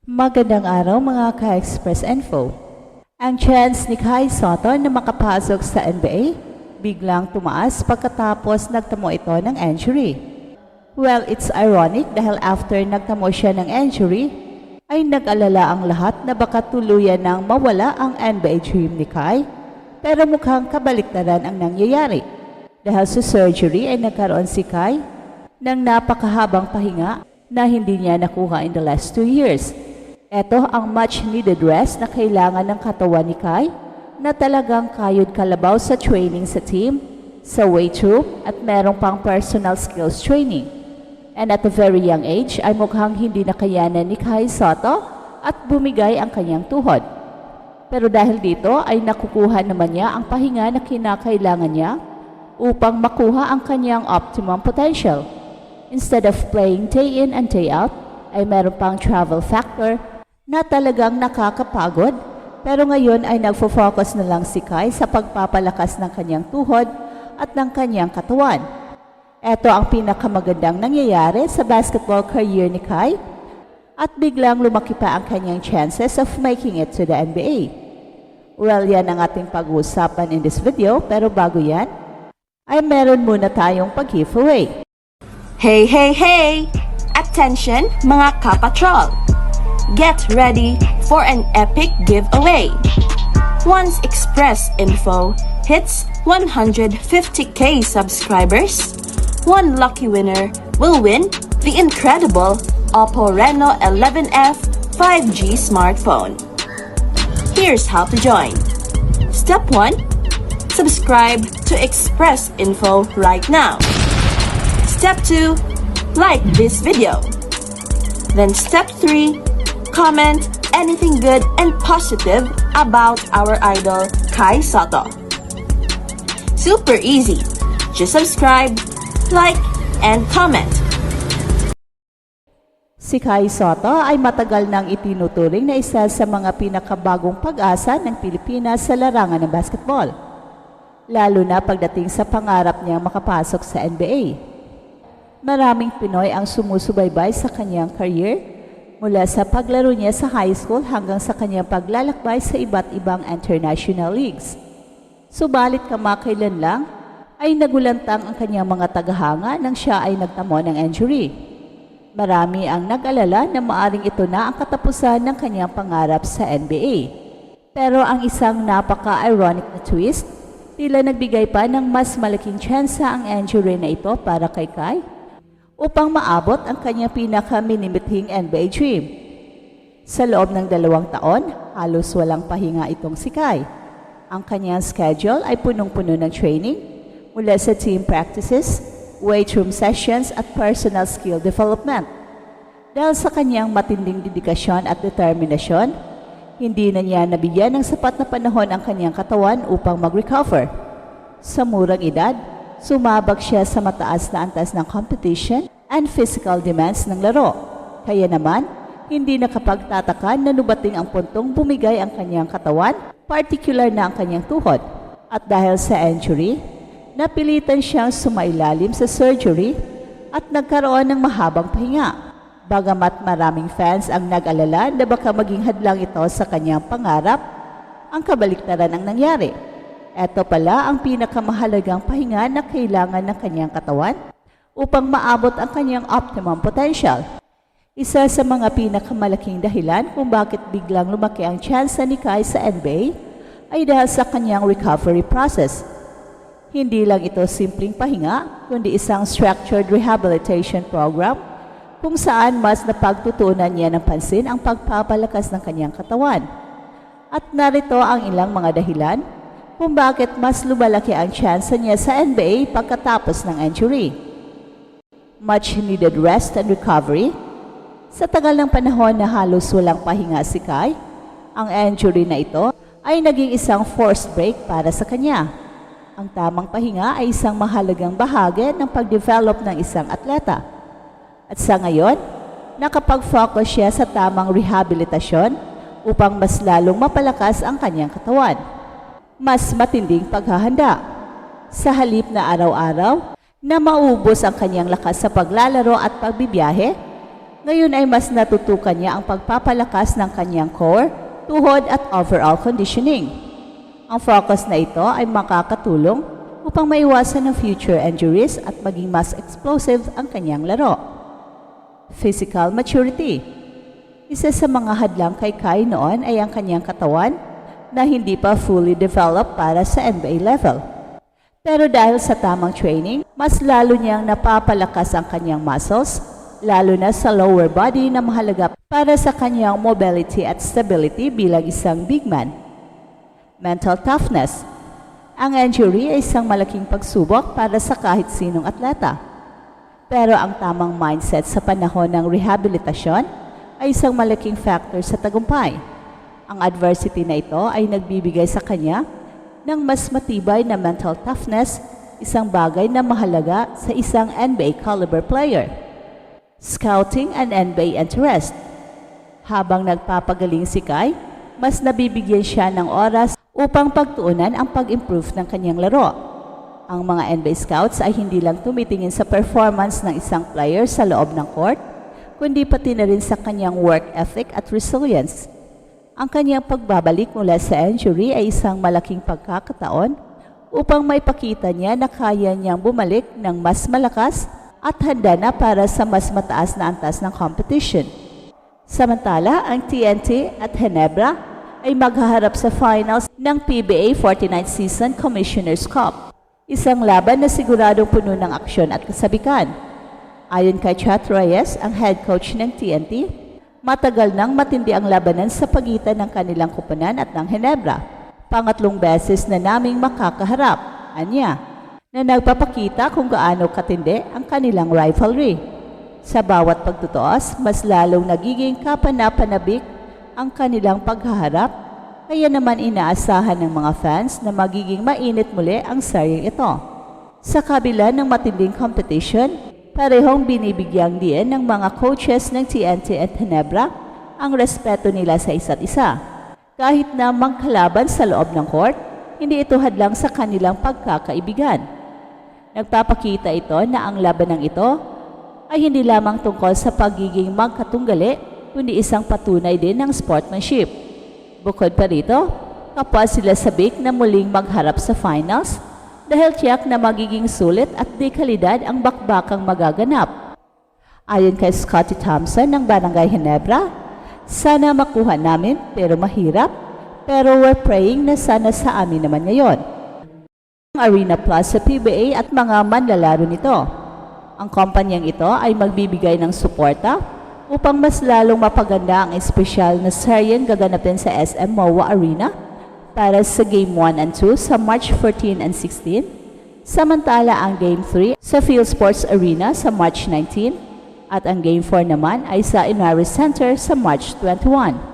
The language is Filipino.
Magandang araw mga ka-Express Info. Ang chance ni Kai Sotto na makapasok sa NBA biglang tumaas pagkatapos nagtamo ito ng injury. Well, it's ironic dahil after nagtamo siya ng injury, ay nag-alala ang lahat na baka tuluyan nang mawala ang NBA dream ni Kai. Pero mukhang kabaliktaran ang nangyayari. Dahil sa surgery ay nagkaroon si Kai ng napakahabang pahinga na hindi niya nakuha in the last 2 years. Ito ang much-needed rest na kailangan ng katawan ni Kai na talagang kayod kalabaw sa training sa team, sa weight room at merong pang personal skills training. And at a very young age ay mukhang hindi nakayanan ni Kai Sotto at bumigay ang kanyang tuhod. Pero dahil dito ay nakukuha naman niya ang pahinga na kinakailangan niya upang makuha ang kanyang optimum potential. Instead of playing day in and day out, ay meron pang travel factor na talagang nakakapagod, pero ngayon ay nagfo-focus na lang si Kai sa pagpapalakas ng kanyang tuhod at ng kanyang katawan. Ito ang pinakamagandang nangyayari sa basketball career ni Kai at biglang lumaki pa ang kanyang chances of making it to the NBA. Well, yan ang ating pag-uusapan in this video, pero bago yan, ay meron muna tayong pag-giveaway. Hey, hey, hey! Attention mga kapatrol! Get ready for an epic giveaway. Once Express Info hits 150k subscribers, one lucky winner will win the incredible Oppo Reno 11F 5G smartphone. Here's how to join. Step 1. Subscribe to Express Info right now. Step 2. Like this video. Then step 3. Comment anything good and positive about our idol Kai Sotto. Super easy. Just subscribe, like, and comment. Si Kai Sotto ay matagal nang itinuturing na isa sa mga pinakabagong pag-asa ng Pilipinas sa larangan ng basketball, lalo na pagdating sa pangarap niyang makapasok sa NBA. Maraming Pinoy ang sumusubaybay sa kanyang career mula sa paglaro niya sa high school hanggang sa kanyang paglalakbay sa iba't ibang international leagues. Subalit kamakailan lang ay nagulantang ang kanyang mga tagahanga nang siya ay nagtamo ng injury. Marami ang nag-alala na maaring ito na ang katapusan ng kanyang pangarap sa NBA. Pero ang isang napaka-ironic na twist, tila nagbigay pa ng mas malaking tsansa ang injury na ito para kay Kai upang maabot ang kanyang pinaka-minimithing NBA dream. Sa loob ng 2 taon, halos walang pahinga itong si Kai. Ang kanyang schedule ay punong-puno ng training mula sa team practices, weight room sessions at personal skill development. Dahil sa kanyang matinding dedikasyon at determinasyon, hindi na niya nabigyan ng sapat na panahon ang kanyang katawan upang mag-recover. Sa murang edad, sumabak siya sa mataas na antas ng competition and physical demands ng laro. Kaya naman, hindi nakapagtataka na nubating ang puntong bumigay ang kanyang katawan, particular na ang kanyang tuhod. At dahil sa injury, napilitan siyang sumailalim sa surgery at nagkaroon ng mahabang pahinga. Bagamat maraming fans ang nag-alala na baka maging hadlang ito sa kanyang pangarap, ang kabaliktaran ang nangyari. Ito pala ang pinakamahalagang pahinga na kailangan ng kanyang katawan upang maabot ang kanyang optimum potential. Isa sa mga pinakamalaking dahilan kung bakit biglang lumaki ang tsansa ni Kai sa NBA ay dahil sa kanyang recovery process. Hindi lang ito simpleng pahinga, kundi isang structured rehabilitation program kung saan mas napagtutunan niya ng pansin ang pagpapalakas ng kanyang katawan. At narito ang ilang mga dahilan kung bakit mas lumalaki ang tsansa niya sa NBA pagkatapos ng injury. Much needed rest and recovery. Sa tagal ng panahon na halos walang pahinga si Kai, ang injury na ito ay naging isang forced break para sa kanya. Ang tamang pahinga ay isang mahalagang bahagi ng pag-develop ng isang atleta. At sa ngayon, nakapag-focus siya sa tamang rehabilitasyon upang mas lalong mapalakas ang kanyang katawan. Mas matinding paghahanda. Sa halip na araw-araw na maubos ang kanyang lakas sa paglalaro at pagbibiyahe, Ngayon ay mas natutukan niya ang pagpapalakas ng kanyang core, tuhod at overall conditioning. Ang focus na ito ay makakatulong upang maiwasan ang future injuries at maging mas explosive ang kanyang laro. Physical maturity. Isa sa mga hadlang kay Kai noon ay ang kanyang katawan na hindi pa fully developed para sa NBA level. Pero dahil sa tamang training, mas lalo niyang napapalakas ang kanyang muscles, lalo na sa lower body na mahalaga para sa kanyang mobility at stability bilang isang big man. Mental toughness. Ang injury ay isang malaking pagsubok para sa kahit sinong atleta. Pero ang tamang mindset sa panahon ng rehabilitasyon ay isang malaking factor sa tagumpay. Ang adversity na ito ay nagbibigay sa kanya ng mas matibay na mental toughness, isang bagay na mahalaga sa isang NBA caliber player. Scouting and NBA interest. Habang nagpapagaling si Kai, mas nabibigyan siya ng oras upang pagtuunan ang pag-improve ng kanyang laro. Ang mga NBA scouts ay hindi lang tumitingin sa performance ng isang player sa loob ng court, kundi pati na rin sa kanyang work ethic at resilience. Ang kanyang pagbabalik mula sa injury ay isang malaking pagkakataon upang maipakita niya na kaya niyang bumalik ng mas malakas at handa na para sa mas mataas na antas ng competition. Samantala, ang TNT at Ginebra ay maghaharap sa finals ng PBA 49th Season Commissioner's Cup, isang laban na siguradong puno ng aksyon at kasabikan. Ayon kay Chat Reyes, ang head coach ng TNT, matagal nang matindi ang labanan sa pagitan ng kanilang kupunan at ng Ginebra. Pangatlong beses na naming makakaharap, anya, na nagpapakita kung gaano katindi ang kanilang rivalry. Sa bawat pagtutuos, mas lalong nagiging kapanapanabik ang kanilang paghaharap, kaya naman inaasahan ng mga fans na magiging mainit muli ang seryeng ito. Sa kabila ng matinding competition, parehong binibigyang diin ng mga coaches ng TNT at Ginebra ang respeto nila sa isa't isa. Kahit na magkalaban sa loob ng court, hindi ito hadlang sa kanilang pagkakaibigan. Nagpapakita ito na ang labanang ito ay hindi lamang tungkol sa pagiging magkatunggali, kundi isang patunay din ng sportsmanship. Bukod pa rito, kapwa sila sabik na muling magharap sa finals dahil tiyak na magiging sulit at dekalidad ang bakbakang magaganap. Ayon kay Scottie Thompson ng Barangay Ginebra, sana makuha namin pero mahirap, pero we're praying na sana sa amin naman ngayon. Ang Arena Plus sa PBA at mga manlalaro nito. Ang kumpanyang ito ay magbibigay ng suporta upang mas lalong mapaganda ang espesyal na seryeng gaganapin sa SM MOA Arena para sa Game 1 and 2 sa March 14 and 16, samantala ang Game 3 sa Field Sports Arena sa March 19, at ang Game 4 naman ay sa Inari Center sa March 21.